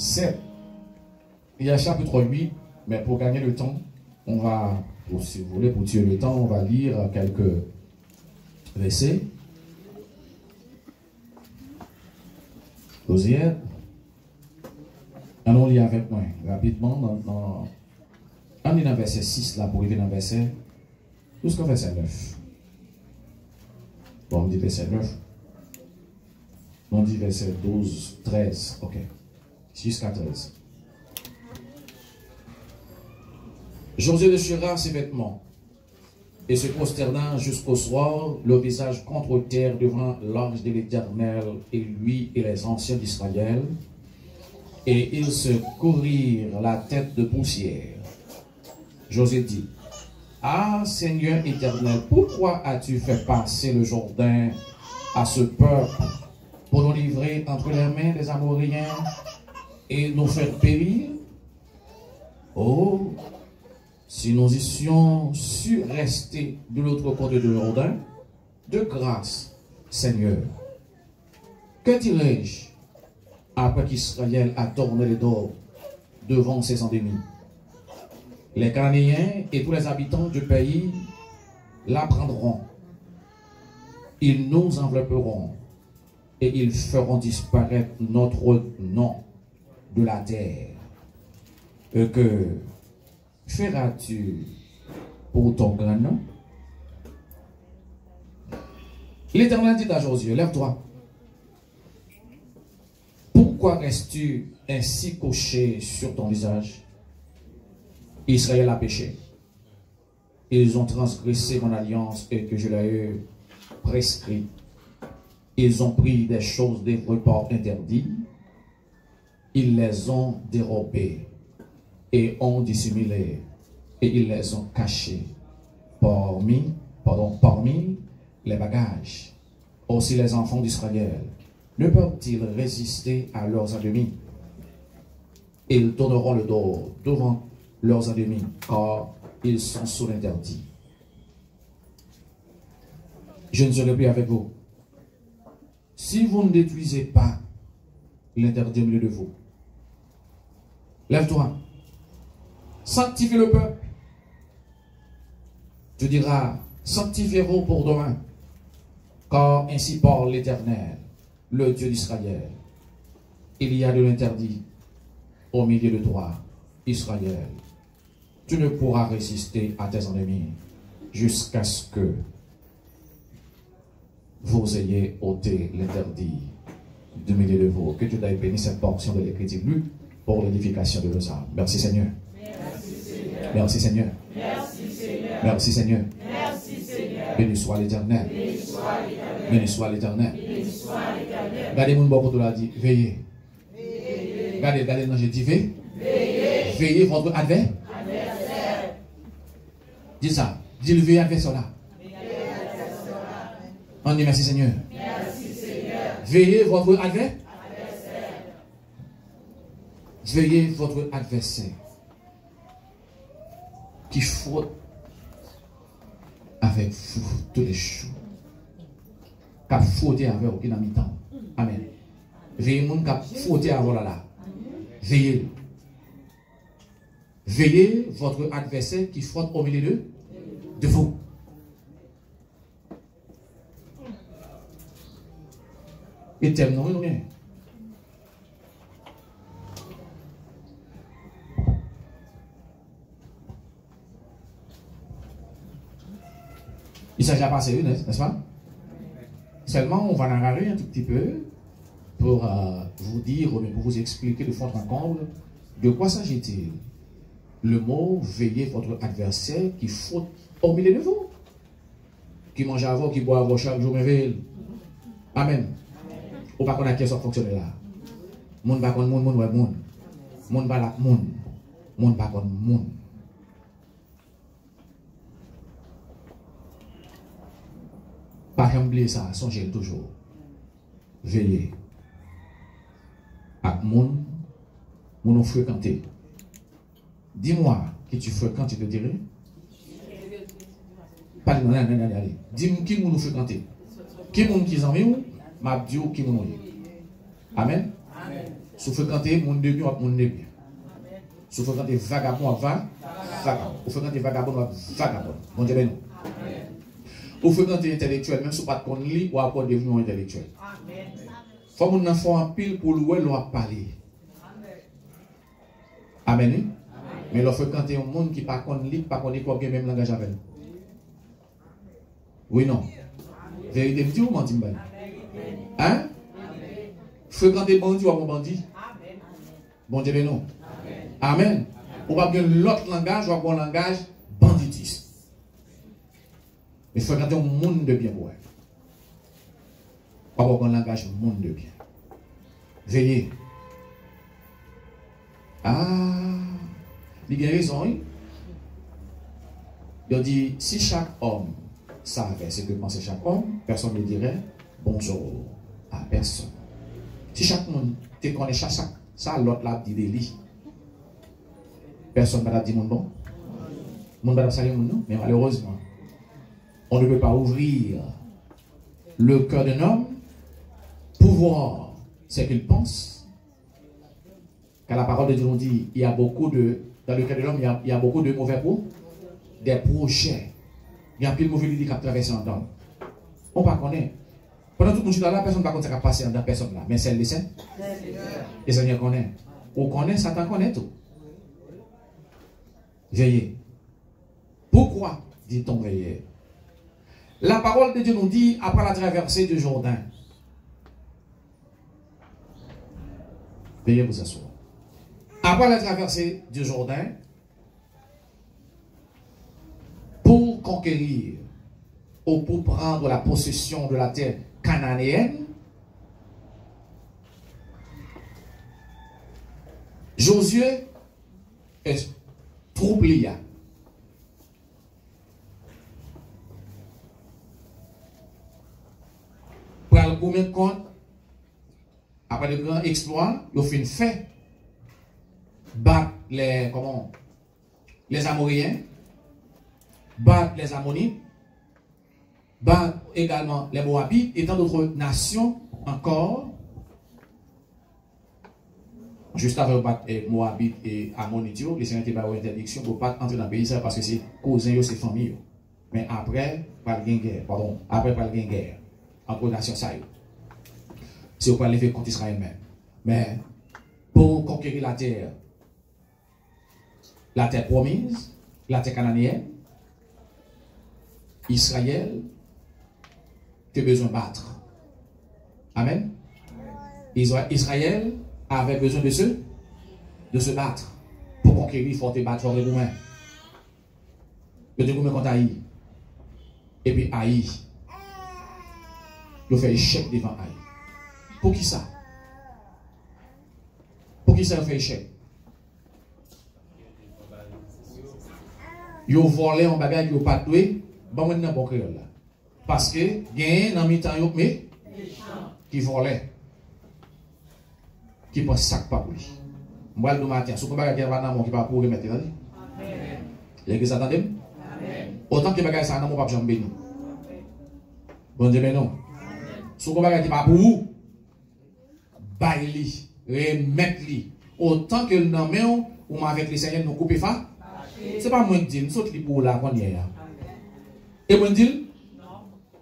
7. Il y a chapitre 8, mais pour gagner le temps, on va, si vous voulez, pour tuer le temps, on va lire quelques versets. Osière. Allons lire avec moi rapidement on est dans verset 6 là pour arriver dans verset jusqu'au verset 9. Bon, on dit verset 9. On dit verset 12, 13. Ok. Jusqu'à 13. Josué déchira ses vêtements et se prosterna jusqu'au soir, le visage contre terre devant l'ange de l'Éternel et lui et les anciens d'Israël. Et ils se couvrirent la tête de poussière. Josué dit, ah Seigneur éternel, pourquoi as-tu fait passer le Jourdain à ce peuple pour nous livrer entre les mains des Amoréens et nous faire périr? Oh, si nous étions su rester de l'autre côté de Jourdain, de grâce, Seigneur, que dirais-je après qu'Israël a tourné les dos devant ses ennemis? Les Cananéens et tous les habitants du pays la prendront. Ils nous envelopperont et ils feront disparaître notre nom de la terre. Et que feras-tu pour ton grand nom? L'Éternel dit à Josué, lève-toi. Pourquoi restes-tu ainsi couché sur ton visage? Israël a péché. Ils ont transgressé mon alliance et que je leur ai prescrit. Ils ont pris des choses des repas interdits. Ils les ont dérobées et ont dissimulé et ils les ont cachés parmi les bagages. Aussi les enfants d'Israël ne peuvent-ils résister à leurs ennemis? Ils tourneront le dos devant leurs ennemis, car ils sont sous l'interdit. Je ne serai plus avec vous. Si vous ne détruisez pas l'interdit au milieu de vous, lève-toi, sanctifie le peuple. Tu diras, sanctifiez-vous pour demain, car ainsi parle l'Éternel, le Dieu d'Israël. Il y a de l'interdit au milieu de toi, Israël. Tu ne pourras résister à tes ennemis jusqu'à ce que vous ayez ôté l'interdit du milieu de vous. Que tu t'aies béni cette portion de l'Écriture lue pour l'édification de nos âmes. Merci Seigneur. Merci Seigneur. Merci Seigneur. Merci Seigneur. Merci Seigneur. Béni soit l'Éternel. Béni soit l'Éternel. Regardez mon bon là dit veillez. Regardez, non, j'ai dit veillez. Veillez votre adversaire. Dis ça. Dis le veillez adversaire là. On dit merci Seigneur. Merci Seigneur. Veillez votre adversaire. Veillez votre adversaire qui faute avec vous tous les jours. Qui a fauté avec aucun mi-temps. Amen. Veillez mon qui a fauté avec là. Veillez. Veillez votre adversaire qui faute au milieu de vous. Éternellement, nous est. Il s'agit de passer une, n'est-ce pas? Seulement, on va en agarrer un tout petit peu pour vous dire, pour vous expliquer de fond en comble de quoi s'agit-il. Le mot veillez votre adversaire qui faute au milieu de vous, qui mange à vous, qui boit à vous chaque jour, mais veille. Amen. Ou pas qu'on a qui ça fonctionne là. Moun pas kon moun, moun ouais moun. Moun pas la moun. Moun pas kon moun. Pas oublier ça, songez toujours. Veillez. Ak moun, moun fréquenter. Dis-moi qui tu fréquentes, je te dirai. Pas de allez. Dis-moi qui moun fréquenter. Qui moun qui en ou? M'a dit qui moun. Amen. Si vous fréquentez le monde de bien, monde de bien. Si vous fréquentez vagabond, vagabond. Vous fréquentez vagabond, vagabond. Bon Dieu, non. Vous fréquentez intellectuel, même si vous n'avez pas de lit, ou après devenir intellectuel. Il faut que vous fassiez un pile pour louer, l'on parler. Amen. Mais l'on fréquente un monde qui n'a pas de lit, pas de quoi, même langage avec nous. Oui, non. Vérité, me dit ou menti, hein? Fréquenter bandit ou un bandit? Bon Dieu, non. Amen. On va bien l'autre langage ou un langage banditiste. Mais fréquenter un monde de bien pour elle. Pas avoir un langage monde de bien. Veillez. Ah, il a raison. Il dit, si chaque homme savait ce que pensait chaque homme, personne ne dirait bonjour à personne. Si chaque monde te connaît chaque ça, l'autre l'a dit des lits. Personne ne va dire mon bon. Mon va saluer mon nom, mais malheureusement, on ne peut pas ouvrir le cœur d'un homme pour voir ce qu'il pense. Car la parole de Dieu nous dit, il y a beaucoup de, dans le cœur de l'homme, il y a beaucoup de mauvais des projets. Il y a plus de mauvais idées qui traversent en temps. On ne connaît pas. Pendant tout le monde là, personne ne va connaître ce qui passe dans personne là. Mais c'est le Seigneur. Le Seigneur connaît. On connaît, Satan connaît tout. Veillez. Pourquoi dit-on veiller? La parole de Dieu nous dit, après la traversée du Jourdain, veillez vous asseoir. Après la traversée du Jourdain, pour conquérir ou pour prendre la possession de la terre cananéenne, Josué est troublé. Pour le premier compte, après le grand exploit, il a fait une fête, battre les Amoréens, battre les Ammonites, battre également les Moabites et tant d'autres nations encore. Juste avant de battre Moabite et Ammonites, les Seigneurs n'ont pas eu interdiction pour ne pas entrer dans le pays parce que c'est cousin, c'est famille. Mais après, pas de guerre, pardon, après pas de guerre entre nations ça. C'est pour aller contre Israël même. Mais pour conquérir la terre promise, la terre cananéenne, Israël a besoin de battre. Amen. Israël avait besoin de se battre. Pour conquérir, il faut te battre contre les Roumains. Les Roumains contre Haï. Et puis Haï. Il fait échec devant Haï. Pour qui ça? Pour qui ça il fait échec? Il a volé un bagage, il a pas doué. Bon, maintenant, bon créole là. Parce que, il y a un mi-temps, qui volait. Qui pense sac pas pour lui. Moi, le matin, si vous avez un bagage qui va pour remettre là. Il y a que ça attendez? Autant que les bagages ça n'a pas besoin de bénir. Bon Dieu, mais non. Si vous avez un bagage qui va pour vous, baille-li, remettre-li. Autant que le nom, ou avec les seigneurs, nous couper fa. C'est pas moi qui dis, nous saute les pour là qu'on y est là. Et moi dis,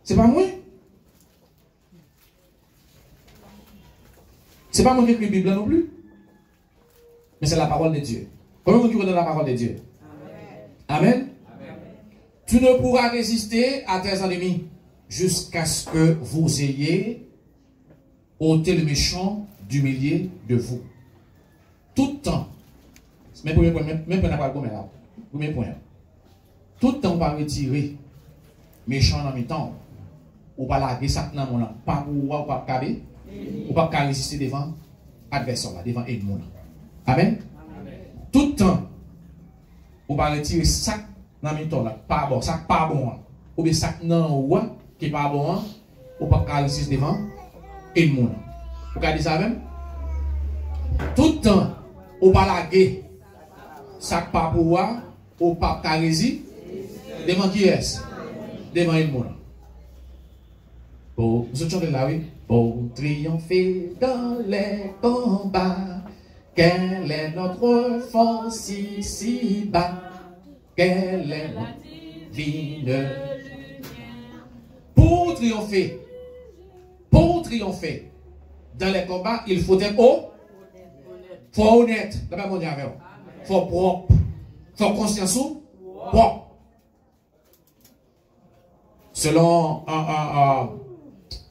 c'est pas moi. C'est pas moi qui écris la Bible non plus. Mais c'est la parole de Dieu. Comment vous connaissez la parole de Dieu? Amen. Amen. Tu ne pourras résister à tes ennemis jusqu'à ce que vous ayez ôté le méchant du milieu de vous. Tout le temps. Même premier point, même pas le premier point. Tout le temps, on va retirer méchant dans mes temps. On va laguer ça dans mon pas pour pas caler. Ou pas résister devant adversaire, devant ennemi. Amen. Tout le temps, on va retirer ça dans mes temps, pas bon, ça pas bon. Ou bien ça non qui est pas bon, ou pas résister devant ennemi. Vous regardez ça même? Tout le temps, on va laguer ça pas pour ou pas résister devant qui est? Devant ennemi. Bon, vous êtes là, oui? Pour triompher dans les combats, quelle est notre force ici-bas? Quelle est notre divine? Pour triompher dans les combats, il faut être faut honnête, il faut propre, faut conscience propre. Selon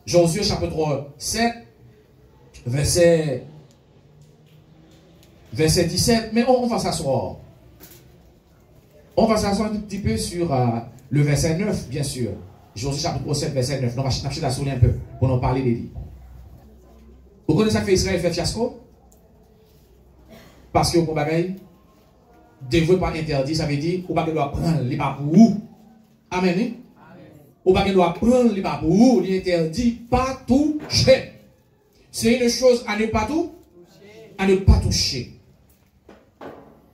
Josué chapitre 7, verset 17, mais on va s'asseoir. On va s'asseoir un petit peu sur le verset 9, bien sûr. Josué chapitre 7, verset 9. On va chercher la souris un peu pour nous parler des livres. Vous connaissez ça que Israël fait fiasco? Parce que vous bagaille, dévoué pas interdit, ça veut dire, vous ne doit prendre les pas pour vous. Amen. Vous ne doit prendre les pas pour vous. Il interdit pas toucher. C'est une chose à ne pas tout, à ne pas toucher.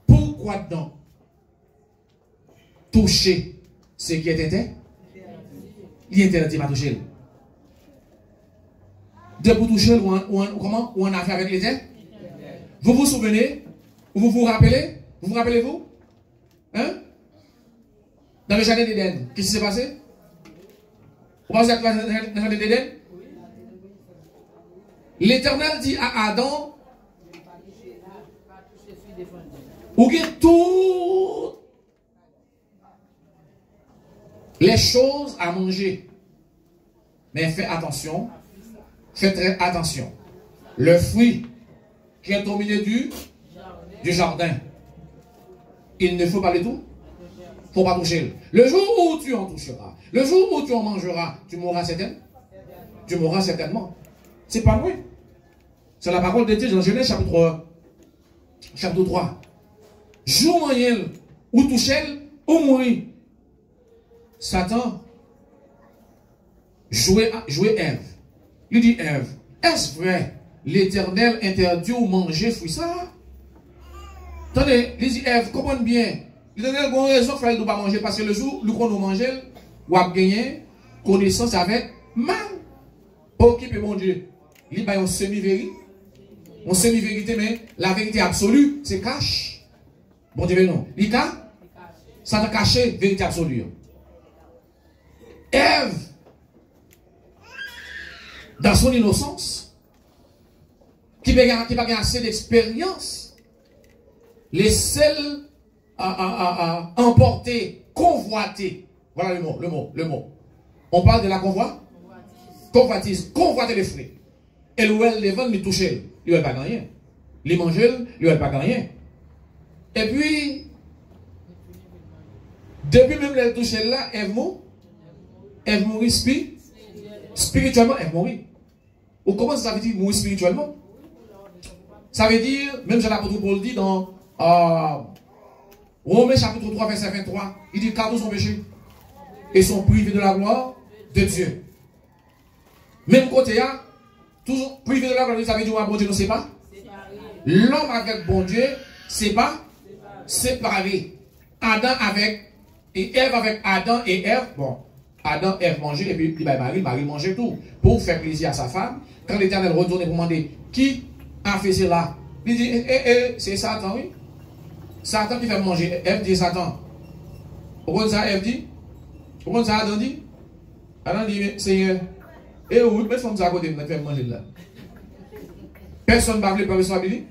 Pourquoi donc toucher ce qui est interdit? Il est interdit pas toucher. De vous toucher ou en affaire avec les terres? Vous vous souvenez? Vous vous rappelez? Vous vous rappelez-vous? Hein? Dans le jardin d'Éden, qu'est-ce qui s'est passé? Vous pensez à dans le jardin d'Éden? L'Éternel dit à Adam, ou bien toutes les choses à manger. Mais fais attention, fais très attention. Le fruit qui est au milieu du jardin, il ne faut pas le tout. Il ne faut pas toucher. Le jour où tu en toucheras, le jour où tu en mangeras, tu mourras certainement. Tu mourras certainement. C'est pas vrai. C'est la parole de Dieu dans Genèse chapitre 3. Jour moyen ou toucher ou mourir. Satan jouait Ève. Il dit Ève, est-ce vrai l'Éternel interdit ou manger fruit ça? Attendez, il dit Ève, comprenez bien. L'Éternel a raison qu'il ne faut pas manger parce que le jour où on mange, on a gagné connaissance avec mal. Ok, mon Dieu. Il y a une semi-vérité. Une semi-vérité, mais la vérité absolue, c'est cache. Bon Dieu, non. Il y a ça t'a caché vérité absolue. Ève, dans son innocence, qui n'a pas assez d'expérience, les seuls emporter, convoiter. Voilà le mot. On parle de la convoitise, convoiter les fruits. Et où elle les vend, il touche, il ne va pas gagner. Les manger, il ne va pas gagner. Et puis, depuis même elle touche là, elle mourit spirituellement, elle mourit. Ou comment ça veut dire mourir spirituellement? Ça veut dire, même Jean-Apôtre Paul dit dans Romains chapitre 3, verset 23, il dit car tous ont péché et sont privés de la gloire de Dieu. Même côté, toujours privés de la gloire de Dieu, ça veut dire bon Dieu ne sait pas. L'homme avec bon Dieu, c'est pas séparé. Adam avec et Ève avec Adam et Ève, bon, Adam, Ève mangeait et puis Marie mangeait tout pour faire plaisir à sa femme. Quand l'Éternel retourne pour demander qui a fait cela, il dit c'est Satan, oui. Satan qui fait manger. Ève dit Satan. Pourquoi ça Ève dit? Pourquoi ça Adam dit? Adam dit Seigneur, et oui, mais femme ça à côté de faire manger là. Personne ne va vouloir responsabilité.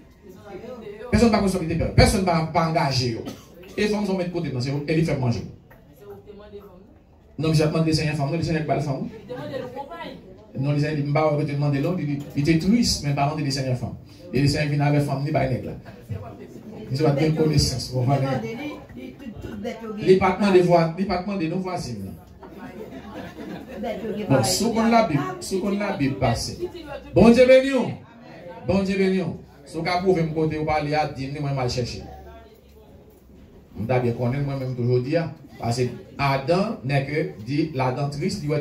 Personne ne va responsabilité. Personne ne va engager. Et femmes sont mettre côté dans et il fait manger. Non, mais j'ai demandé des seigneurs femmes, les seigneurs qui parlent femmes. Non, les seigneurs, ils te demandent l'homme, ils te truissent, mais par contre, des seigneurs femmes. Et les seigneurs viennent avec femmes, ils ne parlent pas là. Ils ont bien connaissance. L'épartement de nos voisins. Bon, ce qu'on la Bible passe. Bon Dieu béni. Bon Dieu béni. Ce qu'on a prouvé, je vais parler à dire, moi, mal chercher. Je dois bien connaître moi-même toujours dire. Parce que Adam n'est que dit la dentrice, il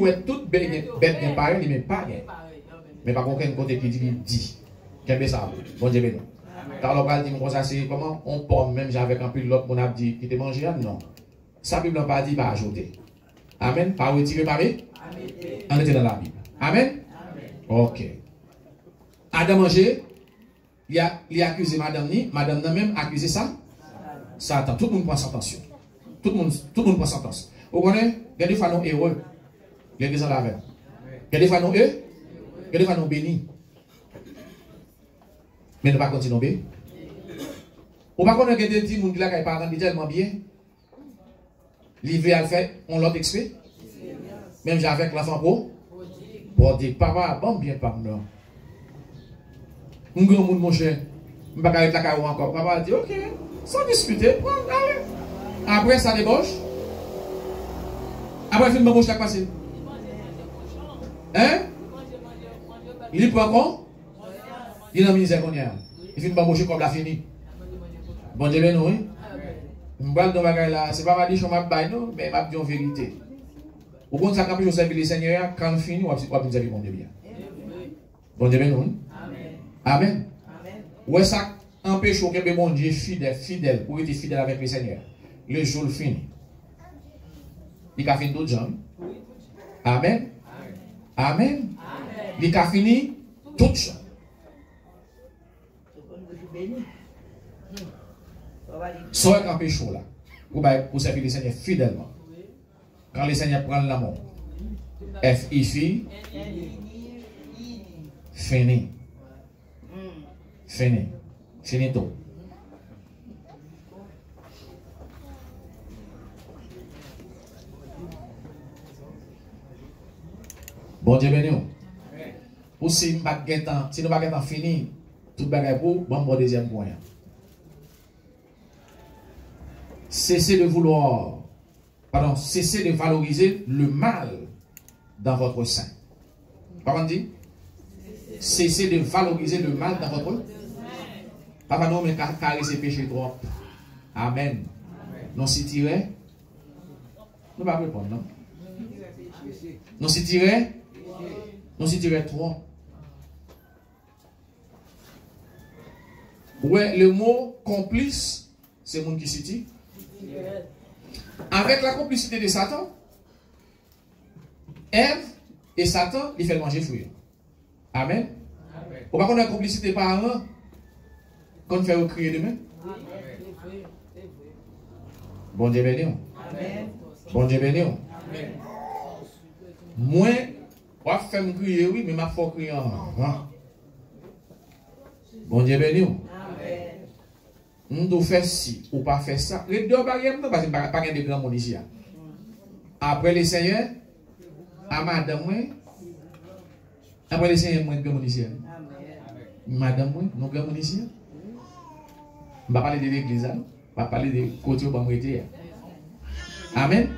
est toute bête bien pareil, il n'est pas bien. Mais par contre, il y a un côté qui dit. Qu'est-ce que ça? Bon Dieu béni. Car on va dire comme ça, c'est comment on pomme, même avec un peu l'autre, on a dit qui te mange, non. Ça, Bible n'a pas dit, pas ajouter. Amen. Pas retirer, pas on était dans la Bible. Amen. Ok. Adam mangé, il a accusé madame ni, madame n'a même accusé ça. Satan. Tout le monde prend sentence. Tout le monde prend sentence. Vous connaissez, il y a des fois nous heureux. L'église en l'avait. Il y a des fois nous heureux. Il y a des fois nous bénis. Mais nous ne pas continuer à bénir. Ou pas qu'on a des gens qui parlent tellement bien. L'hiver a fait, on l'a expé. Même j'avais l'enfant pour dire, papa, bon bien par nous. Un grand monde, mon cher, je ne vais pas arrêter la carrière encore. Papa dit, ok, sans discuter, allez. Après, ça débauche. Après, il fait une bouche à passer. Hein? Il est pas con? Il est dans le ministère qu'on y a. Il fait une bouche comme la fini. Bon Dieu, nous, oui. Je ne sais pas dire que je ne mais je vais dire la vérité. Au contraire, ça quand je servir le Seigneur, quand on finit, on va servir mon Dieu bien. Bon Dieu, nous. Amen. Ouais, ça empêche que mon Dieu fidèle, pour être fidèle avec le Seigneur. Le jour fini. Il a fini d'autres gens. Amen. Amen. Il a fini toutes choses. Soit un péché là, pour servir le Seigneur fidèlement. Quand le Seigneur prend l'amour, F-I-F-I, fini. Fini. Finito. Bon Dieu béni. Ou si nous ne pas pas fini, tout bagage pour bon deuxième point. Cessez de vouloir, cessez de valoriser le mal dans votre sein. Comment dit? Cessez de valoriser le mal dans votre sein. Papa, non, mais caresser péché trop. Amen. Non, si tirer, nous ne pas répondre, non? Non, si tirer, trop. Ouais, le mot complice, c'est le monde qui s'y avec la complicité de Satan, Ève et Satan, ils font manger fruit. Amen. Ou pas qu'on a une complicité par un, qu'on fait crier demain. Bon Dieu béni. Bon Dieu béni. Moi, on va faire crier, oui, mais ma faut crier. Bon Dieu béni. On doit faire ci ou pas faire ça. Les deux barrières, parce que pas de grand monde ici. Après les seigneurs, à madame, après les seigneurs, moi, de grand monde ici. Madame, nous grand monde ici. Je ne vais pas parler de l'église, je vais parler de côté où je vais être. Amen.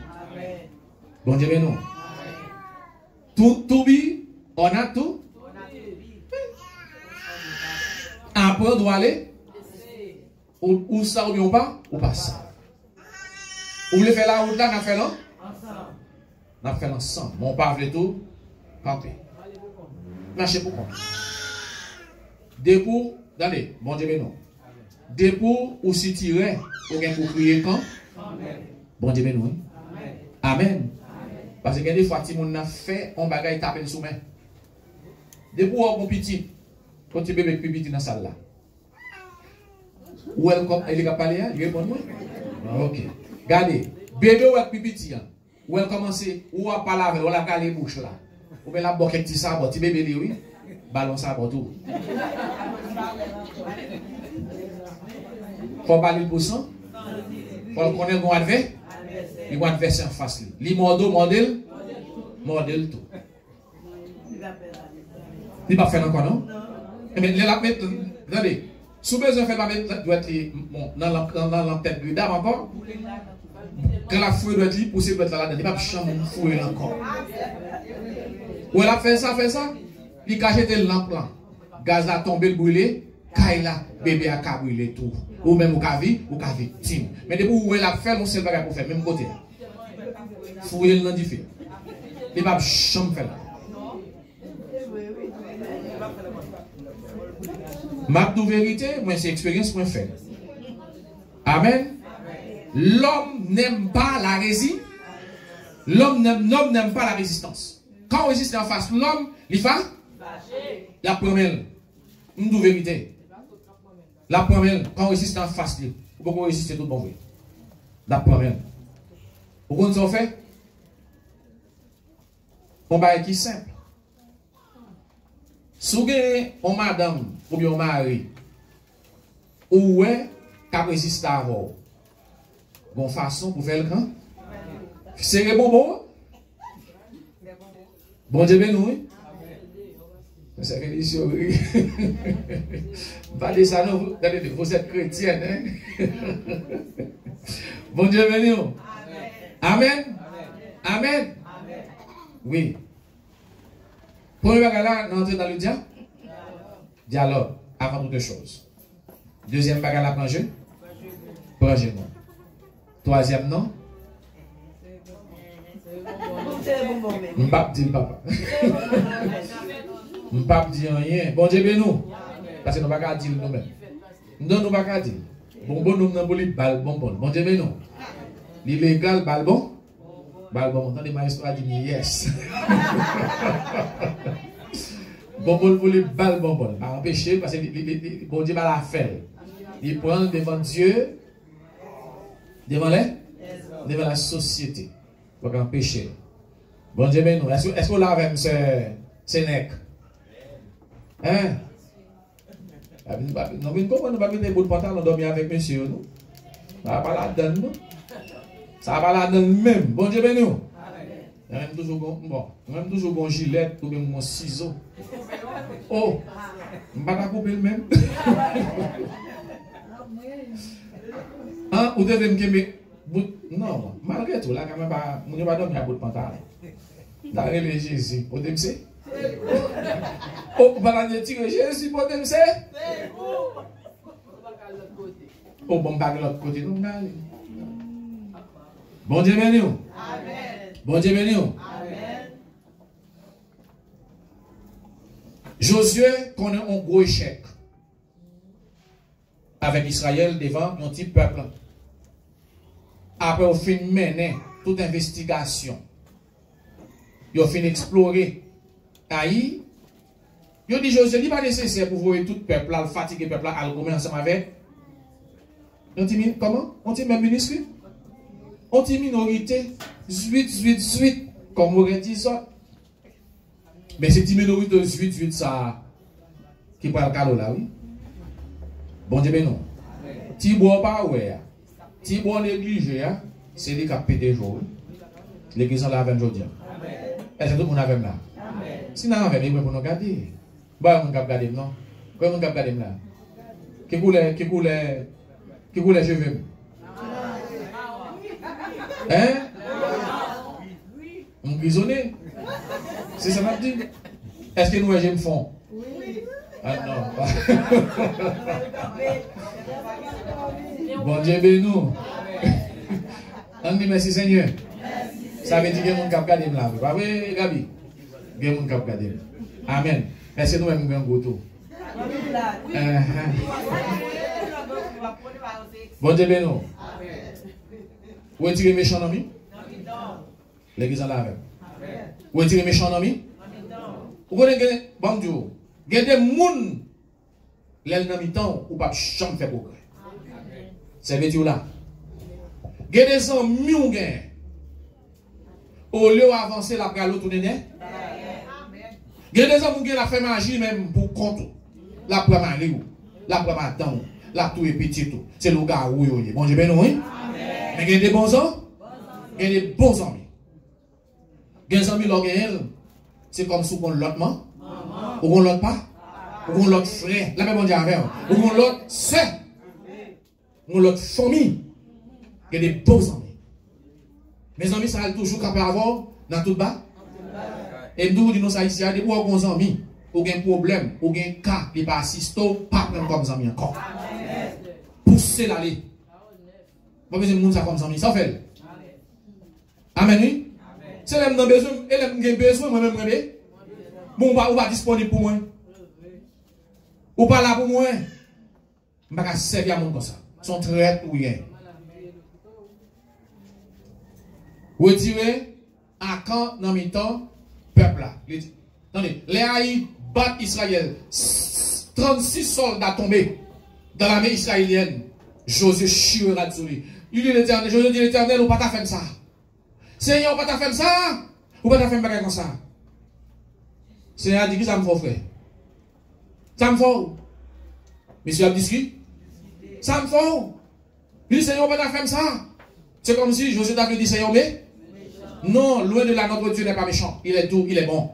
Bon Dieu, non. Tout bien, on a tout. Après, on doit aller. Ou ça ou pas, ou pas ça. Ou le fait la route là, on a fait là? On a fait ensemble. Mon père veut tout, camper. Marchez pour quoi? Dépôt, allez, bon Dieu, non. Dépôt ou si tirer, ou bien pour crier quand? Bon Dieu, non. Amen. Parce que des fois, si on a fait, on bagaille taper sous main. Dépôt ou bon petit, quand tu bébé petit dans la salle là. Welcome, il est parlé, il répond moi. Ok. Regardez, bébé ou petit, ou elle commence, ou à parler, ou la caler bouche là. Ou bien la boquette petit sabot, petit bébé oui. Ballon sabot tout. Faut parler le poisson. Faut connaître mon adversaire. Il va adversaire en face. Li modèle tout. Il va faire encore non? Mais il la mettre, regardez. Si besoin de faire la mettre, doit être dans la tête de dame encore. Quand la fouille doit être poussée, doit être là-dedans. Il va pas chambre fouiller encore. Ou elle a fait ça. Il a jeté le lampe là. Gaz a tombé, le brûlé. Kaila, bébé a brûlé tout. Ou même au cavi, victime. Mais depuis où elle a fait, on sait pas pour faire, même côté. Fouiller le difficile. Il va pas chambre faire là. Ma vérité, moi c'est expérience moi fait. Amen. L'homme n'aime pas la résistance. L'homme n'aime pas la résistance. Quand on résiste en face, l'homme, il fait La première, nous devons vérité. La première, quand on résiste en face, vous pouvez résister tout bon vrai. La première. Vous comprenez ce qu'on fait? On va être simple. Si vous avez une madame ou bien un mari, ou est qui résiste à vous, bonne façon pour faire le grand. C'est le bonbon. Bon Dieu béni. C'est religieux. Pas de ça, non. Vous êtes chrétienne. Hein? Bon Dieu béni. Amen. Amen. Oui. Premier bagage là, on entre dans le dialogue. Dialogue, avant toute chose. Deuxième bagage là, projet. Projet non. Troisième non. M'pap dit papa. M'pap dit rien. Bon Dieu béni nous. Parce que nous ne pouvons pas dire nous-mêmes. Non, nous ne pouvons pas dire. Bonbon nous n'avons pas bal bonbon. Bon Dieu béni nous. L'illégal bal bon. Bal bon. Attendez, maestro a dit yes. Bonbon pour les bal bonbon. Pas empêcher parce que bon Dieu va la faire. Il prend devant Dieu, devant la société. Pour empêcher. Bon Dieu béni nous. Est-ce qu'on l'a avec ce nec? Hein? Non, mais comment nous ne pouvons pas mettre des bouts de pantalon dormir avec monsieur, nous? Ça va pas là-dedans, nous? Ça va pas là-dedans même. Bon Dieu béni nous. Même toujours bon gilet ou même mon ciseau. Oh, je ne vais pas couper le même. Hein? Ou devez me non, malgré tout, là, quand même, je ne vais pas dormir à bout de pantalon. Dans le Jésus, pour me dire. Oh, vous allez tirer Jésus pour me dire. Oh, bon, pas de l'autre côté, nous allons. Bon Dieu béni. Amen. Bon Dieu béni. Amen. Josué connaît un gros échec avec Israël devant un petit peuple. Après, au fin de mener toute investigation, il a fini explorer. Aïe, il dit Josué, il n'est pas nécessaire pour voir tout le peuple, le fatigué peuple, à le ensemble avec. Comment? On dit même ministre? On dit minorité, 8, comme on dit ça. Mais c'est une minorité 8, ça, qui parle calot là, oui. Bon Dieu, non. Si bois pas, ouais. Si bois négligé, c'est lui qui a pété jour. L'église là avec aujourd'hui. Est-ce que tout le monde avait là? Si nous avons fait, pour nous garder. Bah, on va garder, non? Comment on va garder là? Qui coule cheveux? Hein? On grisonne? C'est ça m'a dit? Est-ce que nous j'aime fond? Oui. Ah non. Bon Dieu béni nous. On dit merci Seigneur. Ça veut dire que mon cap garder là. Pas vrai, Gabi? Que mon cap garder. Amen. Est-ce que nous aimons un gros tour? Bon Dieu béni nous. Où est-il méchant dans lui? L'église en lave. Où est-il méchant dans lui? Vous connaissez, bon Dieu, il y a des gens qui ont mis temps ou pas jamais fait progrès. C'est ce là. Il y a des gens qui ont gagné. Au lieu d'avancer la galo tout néné. Il y a des gens qui ont fait magie même pour compte. La prend mari, la prend madame, la tout est petit tout. C'est le gars où il est. Bon Dieu béni oui. Mais il y a des bons hommes. Il y a des bons amis. Il y a des amis qui c'est comme si on l'autre maman, ou on l'autre pas, ou on l'autre frère, la même on dit avec, ou on l'autre soeur, ou on l'autre famille. Il y a des bons amis. Mes amis, ça a toujours capable d'avoir dans tout bas. Et nous disons ça ici, il y a des bons amis, ou un problème, ou un cas qui pas assisté, pas prendre comme amis encore. Poussez l'aller. Pas besoin de monde ça comme amis, ça fait. Amen, oui. C'est l'aime dans besoin, et l'aime qui besoin, moi-même, bon, ou pas disponible pour moi. Ou pas là pour moi. Je ne vais pas servir à mon comme ça. Son traite ou rien. Retirer à quand dans mes temps, peuple là. Attendez, les haïs battre Israël. 36 soldats tombés dans l'armée israélienne. Josué chiera de lui. Il dit l'Éternel, Josué dit l'Éternel, ou pas ta faire ça. Seigneur, ou pas ta faire ça. Ou pas ta faire bagage comme ça. Seigneur a dit que ça me fait frère. Ça me fait. Monsieur a dit ça me fait. Il dit Seigneur, ou pas ta faire ça. C'est comme si Josué t'avait dit Seigneur, mais non, loin de là, notre Dieu n'est pas méchant. Il est doux, il est bon.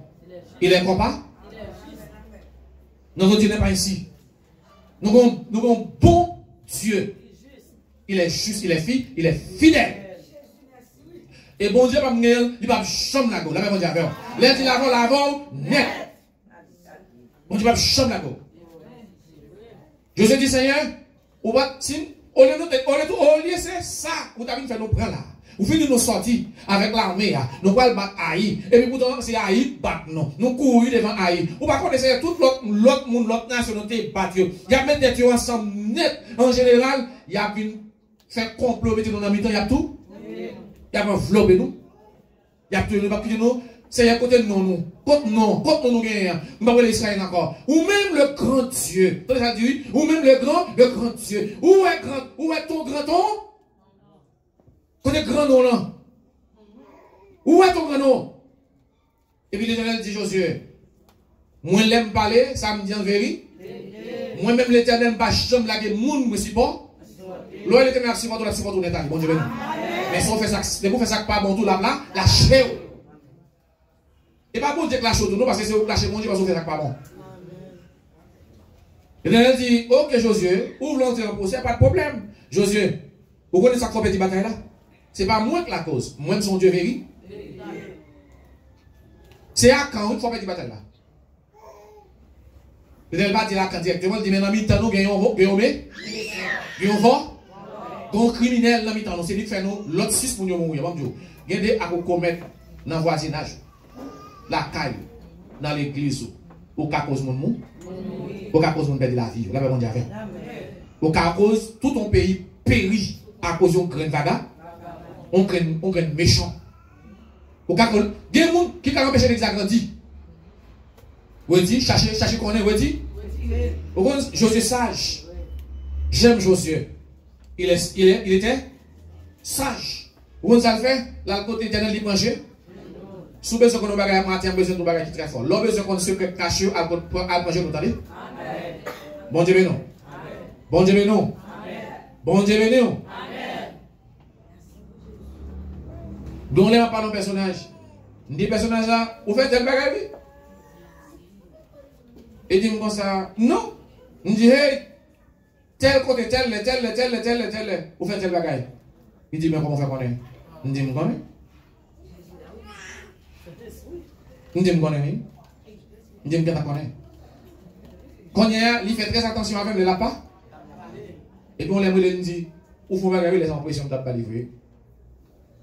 Il est compas. Notre Dieu n'est pas ici. Nous avons bon Dieu. Il est juste, il est fidèle. Et bon Dieu, il va chambre la go. La même Dieu, l'air dit l'avant, net. Bon Dieu va chambre la go. Je te dis, Seigneur, au lieu c'est ça, vous avez fait nous prendre là. Vous finissez nous sortir avec l'armée, nous allons battre Haï. Et puis pourtant, c'est Haï battre nous. Nous courons devant Haï. Ou par contre, c'est tout l'autre monde, l'autre nationalité battre. Il y a même des tueurs ensemble net. En général, il y a une fait complot, mettez nous dans le temps, il y a tout. Il y a enveloppé nous. Il y a tout, nous pas quitter nous. C'est à côté de nous. Contre nous gagnons. Nous ne pouvons pas Israël encore. Ou même le grand Dieu. Ça dit, ou même le grand Dieu. Où est ton grand nom? Connais grand nom là. Où est ton grand nom? Et puis l'Éternel dit Josué, moi l'aime parler, ça me dit en vérité. Moi-même l'Éternel pas jamais laguer moun, moi si bon. L'Éternel l'Éternel si bon, la si bon, tout est bon Dieu béni. Mais si on fait ça, si on fait ça pas bon tout là, la chèvre. Et pas bon Dieu que la chose nous parce que c'est vous lâcher mon Dieu parce que vous faites ça pas bon. L'Éternel dit, ok Josué, ouvre l'entrée en procès, pas de problème. Josué, vous connaissez ça qu'on fait bataille là? Ce n'est pas moi qui la cause. Moi, son Dieu vérité. C'est à quand il faut faire des batailles là. L'Éternel va dire là quand directement, il dit, mais dans le temps, nous gagnons un criminel dans le temps, c'est lui qui fait nous l'autre 6 pour nous mourir. Il y a des à commettre dans le voisinage, la caille, dans l'église, au cas cause mon mou, au cas cause mon perdre la vie. Là, on dit avec. Au cas cause, tout ton pays périt à cause d'un grain vaga. On crée méchant. Au cas où, il y a des gens qui ont empêché d'agrandir. Vous dites, cherchez qu'on est, vous dites. Josué sage. J'aime Josué. Il était sage. Vous savez ça le fait? Là, côté éternel, il mangeait. Sous besoin qu'on a un matin, besoin de bagage qui très fort. L'homme besoin qu'on se cache à manger, vous entendez? Bon Dieu, mais non. Bon Dieu, mais non. Bon Dieu, mais non. Donc, là, on parle d'un personnage. On dit, personnage là, vous faites tel bagage? Et dit, comme ça, non. On dit, hey, tel côté, tel, vous faites tel bagage. Il dit, mais comment on fait connaître? On dit, je connais. On dit, je connais. On dit, je connais. Quand il fait très attention avec le lapin. Et puis, on lui dit, où faut bagage les impressions de pas livrer.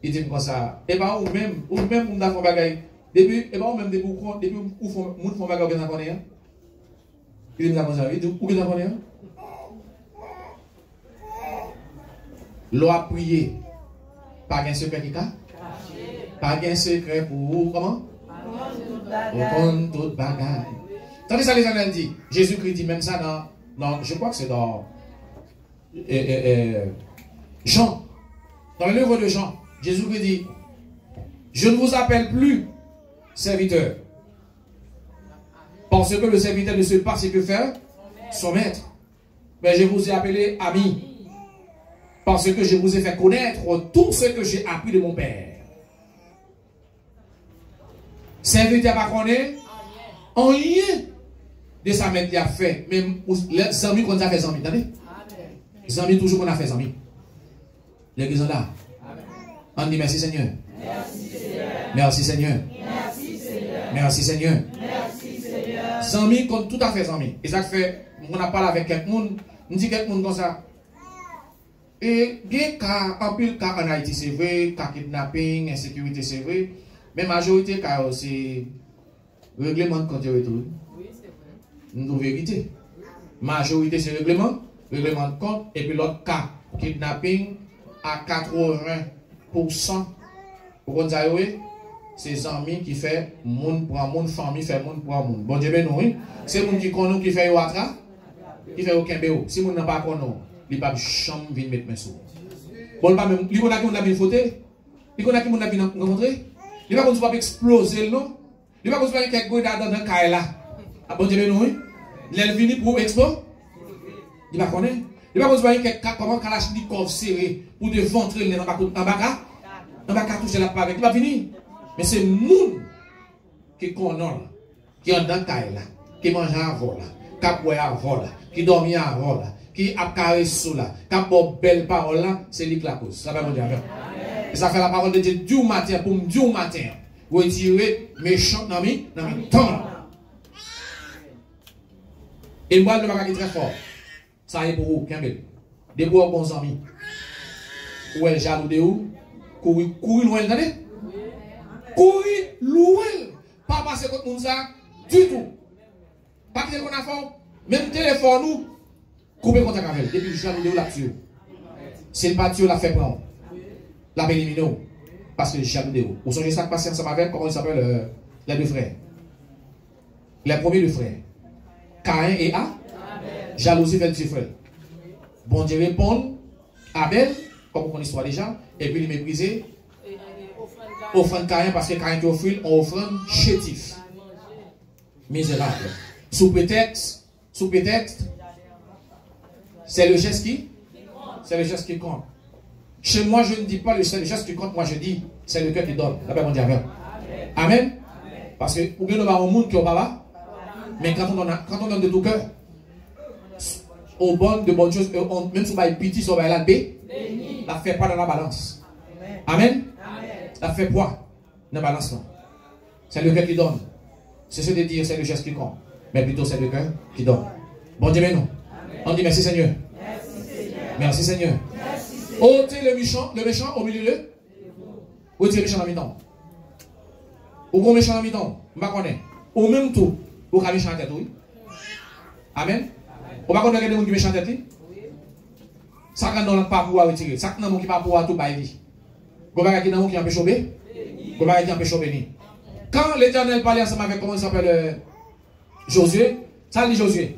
Il dit comme ça, et bien ou même on a fait bagaille depuis et ben même depuis où font moun font bagaille que ça connaît. Il dit comme ça, il dit où que ça connaît. L'on a prié pas un secret qui a pas un secret pour comment pour toute bagaille. Tandis ça les gens dit, Jésus-Christ dit même ça dans je crois que c'est dans Jean, dans le livre de Jean. Jésus lui dit, je ne vous appelle plus serviteur, parce que le serviteur ne sait pas ce que faire son maître, mais je vous ai appelé ami, parce que je vous ai fait connaître tout ce que j'ai appris de mon Père. Serviteur pas connaître en rien de sa maître qui a fait, même les amis qu'on a fait amis, attendez, les amis toujours qu'on a fait amis, les gens là. On dit merci Seigneur. Merci Seigneur. Merci Seigneur. Merci Seigneur. Zami comme tout à fait zami. Et ça fait, on a parlé avec quelqu'un, on dit quelqu'un comme ça. Et bien en pile cas en Haïti c'est vrai, cas kidnapping, insécurité c'est vrai, mais majorité cas c'est règlement de compte et tout. Oui, c'est vrai. Une vérité. Majorité c'est règlement de compte et puis l'autre cas kidnapping à 80%. Vous comprenez, c'est les amis qui fait monde pour monde, famille fait monde pour monde. Bon Dieu, ben non, oui. C'est monde qui connaît qui fait ouatra, qui fait aucun béo. Si monde n'a pas connaît, il pas chambre venir mettre mes sous. Bon pas même, il connaît qui on a bien fauté, il connaît qui on a bien rencontré, il va qu'on soit exploser non, il va qu'on soit quelque chose dans le caille là. Ah bon Dieu, ben non, oui. L'elle vini pour expo, il va connaître. Il va qu'on soit quelque comment Kalachnikov serré pour de ventrer les en bas toucher la pavé, il va venir. Mais c'est moun qui connaît, qui est dans le caille là, qui mange à vol là, qui boit à vol là, qui dormit à vol là, qui a caressé là, qui a beau belle parole là, c'est lui qui la cause. Ça va me dire. Et ça fait la parole de Dieu du matin pour me dire au matin. Retirer méchant dans mes temps. Et moi, le bagage est très fort. Ça y est pour vous, Kembel. Des bons amis. Ou elle jaloux de où? Courir loin, attendez? Courir loin. Pas passer contre nous ça du tout. Pas que qu'on a fait. Même téléphone nous. Couper contact avec elle. Depuis que jaloux de où là-dessus. C'est le parti où la fait prendre. La éliminer. Parce que jaloux de où. Vous songez ça qui passe ensemble avec, comment il s'appelle les deux frères? Les premiers deux frères. Caïn et A. Jalousie fait le petit frère. Bon Dieu répond. Abel, comme on connaît l'histoire déjà. Et puis il méprisé. Offrande Caïn parce que Caïn qui offre une offrande chétif. Misérable. Sous prétexte, c'est le geste qui? C'est le geste qui compte. Chez moi, je ne dis pas c'est le geste qui compte, moi je dis, c'est le cœur qui donne. La paix mon Dieu. Amen. Parce que, ou bien nous avons un monde qui est au baba, mais quand on donne de tout cœur, au bon de bonnes choses, même si on va petit, si on va la B, la fait pas dans la balance. Amen. La fait poids dans la balance. C'est le cœur qui donne. C'est ce de dire, c'est le geste qui compte. Mais plutôt c'est le cœur qui donne. Bon Dieu, mais non. On dit merci Seigneur. Merci Seigneur. Ôtez le méchant au milieu de. Ôtez le méchant dans le mi-temps. Ou bon méchant dans le mi-temps. Je ne sais pas. Ou même tout. Ou quand méchant en tête, oui. Amen. Ou pas qu'on a des gens qui méchant en tête, oui. Ça quand on pas pouvoir retirer. Ça quand on qui pas pouvoir tout bailler. Gobaga qui n'a qui empêche choper. Gobaga qui empêche choper. Quand l'Éternel parlait ensemble avec comment il s'appelle Josué, ça dit Josué.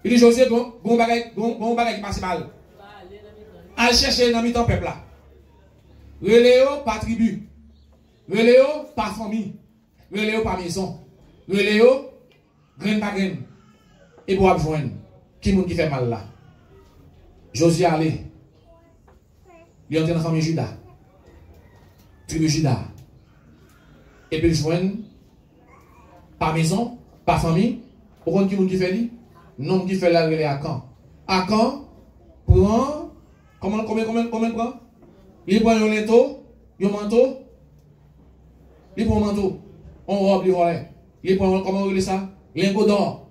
Il dit Josué, bon bagage qui passe mal. Al chercher dans mi-temps peuple là. Reléo par tribu. Reléo par famille. Reléo par maison. Reléo graine par graine. Et pour joindre qui monde qui fait mal là. Josué allait. Il est entré dans la famille Juda. Tribu Juda. Et puis joindre par maison, par famille. Pour qui monde qui fait lui? Non qui fait la relais à quand? À quand? Prend combien prend? Il prend un linteau, un manteau. Il prend un manteau. On robe, il voit. Il prend comment on relève ça? Lingot d'or.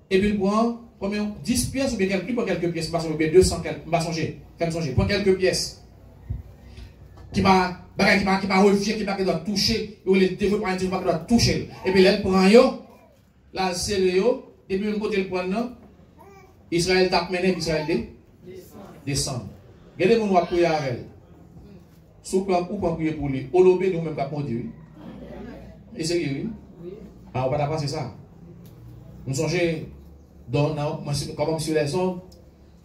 Et puis il prend combien? 10 pièces ou bien quelques pièces. Pas 200, pas songer. Fais-moi songer. Prend quelques pièces. Qui va refier, qui va doit toucher. Il les développer par un type qui doit toucher. Et puis elle prend yo, la serre yo. Et puis, un côté le point, Israël tape mené, Israël descend. Regardez mon va prier avec elle. Sous plan ou pas prier pour lui. Au lobé, nous-mêmes, pas pour Dieu. Et c'est oui. Alors, on va pas passer ça. Nous songez, comme sur les zones,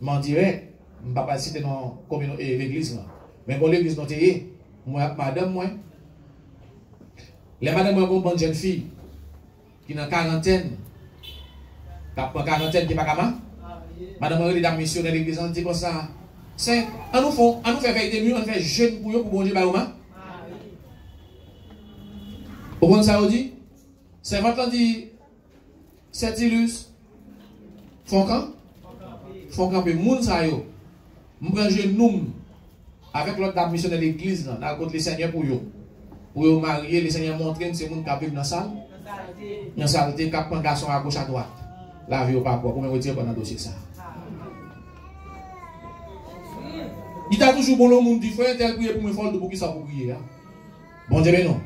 m'en dirait, je ne vais pas citer dans l'église. Mais pour l'église, nous moi, madame, moi. Les madame, moi, une bonne jeune fille qui est en quarantaine. Quand quarantaine qui n'est pas comme madame Aurélie dame missionnaire de l'église, on dit comme ça. C'est, on nous fait veille de nuit, on fait jeûne pour bon Dieu, Au bon ça, on dit, c'est maintenant dit, c'est illustre. Font camper, moun sa yo. M'prend jeune avec l'autre dame missionnaire de l'église, dans le côté les seigneurs pour yo. Pour yo marier, les seigneurs montrer que c'est moun qui vivent dans la salle. Dans la salle, qui prend garçon à gauche à droite. La vie au pas pour me retirer pendant le dossier ça. Il t'a toujours bon le monde dit frère tel prier pour me faire pour qui ça pour prier. Bon Dieu non.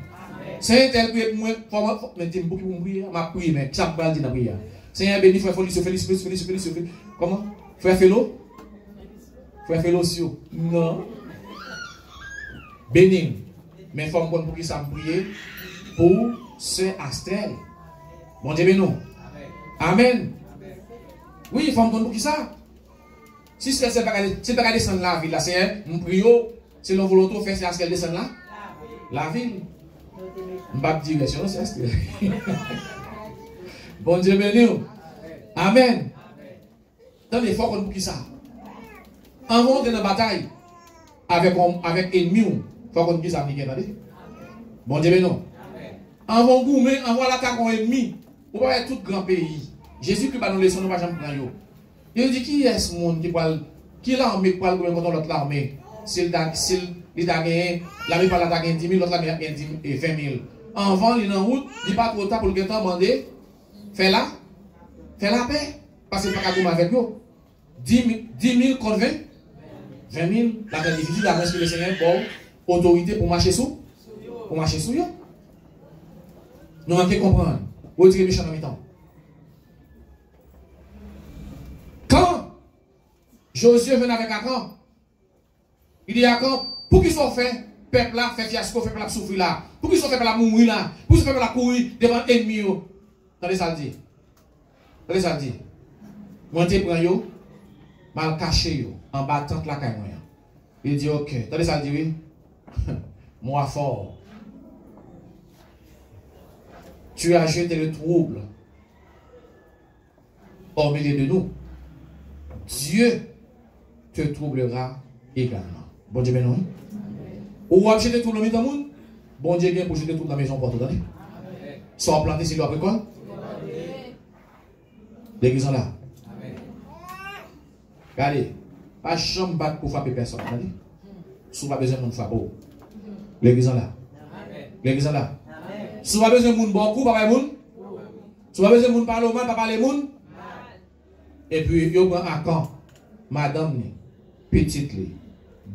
C'est tel prier pour moi mais dis beaucoup pour prier, m'a prier mais ça pas dire dans prier. Seigneur béni frère Félix. Comment? Frère Félo? Frère Félocio. Non. Bénin. Mais il faut me pour qui ça me prier pour Sœur Astel. Bon Dieu, nous. Amen. Oui, il faut me pour qui ça? Si c'est pas descendre la ville, là, c'est mon prio, c'est le volontaire fait c'est qu'elle descend là? La ville. Je ne vais pas dire direction, c'est Astel. Bon Dieu, béni. Amen. Dans les forts pour qui ça? En vont dans la bataille avec ennemi, il faut qu'on dise ça. Bon Dieu, béni. En vont goumer, en vont l'attaquer en ennemi. Vous voyez tout grand pays. Jésus qui va nous laisser, nous ne va jamais prendre. Il dit qui est ce monde qui est l'armée qui parle contre l'autre l'armée? S'il a gagné, l'armée parle à 10 000, l'autre a gagné 20 000. En vent, il est en route, il n'est pas trop tard pour le demander, fais la paix. Parce que pas qu'à avec vous. 10 000 contre 20 000, la paix difficile, la que le Seigneur pour autorité pour marcher sous. Pour marcher sous. Nous manquons comprendre. Vous direz méchant en mi-temps. Quand Josué vient avec Akan, il dit Akan, pour qu'ils soient fait, peuple là, fait fiasco, peuple là, souffrir là, pour qu'ils soient fait, peuple là, mourir là, pour qu'ils soient fait, peuple là, courir devant l'ennemi. Attendez ça le dit. Attendez ça le dit. Moi, je prends yo, mal caché yo, en battant la caille. Il dit ok. Attendez ça le dit oui. Moi fort. Tu as jeté le trouble au milieu de nous. Dieu te troublera également. Bon Dieu, béni. Ou vous jeter tout le monde dans le monde. Bon Dieu, bien pour jeter toute la maison pour tout le monde. Soit planté si l'on quoi? L'église là. Regardez, pas chambre battre pour frapper personne. Si vous avez besoin de monde frapper. L'église là. L'église là. Si vous avez besoin de monde beaucoup, pas de monde. Si vous avez besoin de monde parler au mal, pas parler au monde. Et puis, vous prenez à quand madame, petite,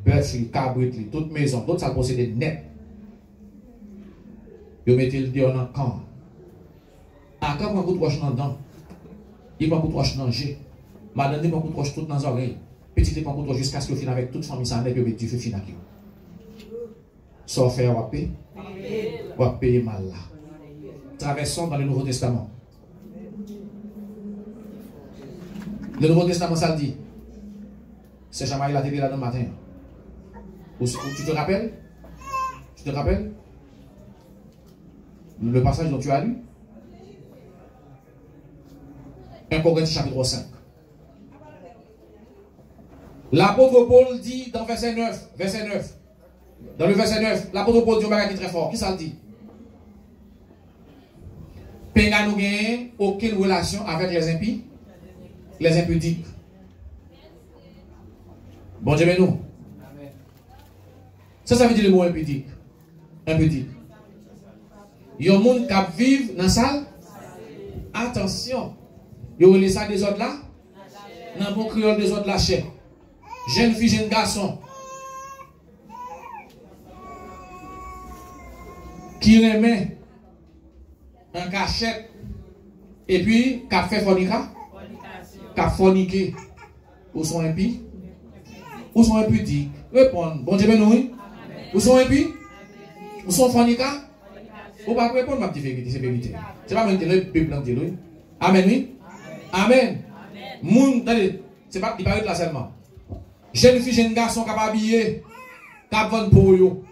bœuf, cabrit, toute maison, toute ça possédé net. Vous mettez le dieu dans camp. À quand vous prend coup de roche dans le dent. Il prend coup de roche dans le jet. Madame, il prend coup de roche tout dans les oreilles. Petit, il prend coup de roche jusqu'à ce qu'il finisse avec toute famille, ça n'est que tu fais finir. Sans faire, on va payer mal là. Traversons dans le Nouveau Testament. Le Nouveau Testament, ça le dit. C'est jamais il a dit là dans le matin. Tu te rappelles? Tu te rappelles? Le passage dont tu as lu? 1 Corinthiens chapitre 5. L'apôtre Paul dit dans verset 9, dans le verset 9, l'apôtre Paul dit un bagage très fort. Qui ça le dit? Péga nous gagne aucune relation avec les impies, les impudiques. Bon Dieu, nous. Ça veut dire le mot impudique. Impudique. Il y a un monde qui vit dans la salle. Attention. Il y a ça des autres là. Dans le bon créole des autres là, chef. Jeune fille, jeune garçon. Qui remet en cachette. Et puis, qui a fait fornica. Qui a forniqué. Ou sont impies. Ou sont impudiques. Répondre. Bon Dieu, nous. Ou sont impies. Ou sont fornica. Ou pas répondre ma petite vérité, c'est vérité. C'est pas maintenant le peuple qui dit. Amen, oui. Amen. Moun, attendez, c'est pas, il parle là seulement. Jeune fille, jeune garçon qui a habillé, qui a vendu pour eux.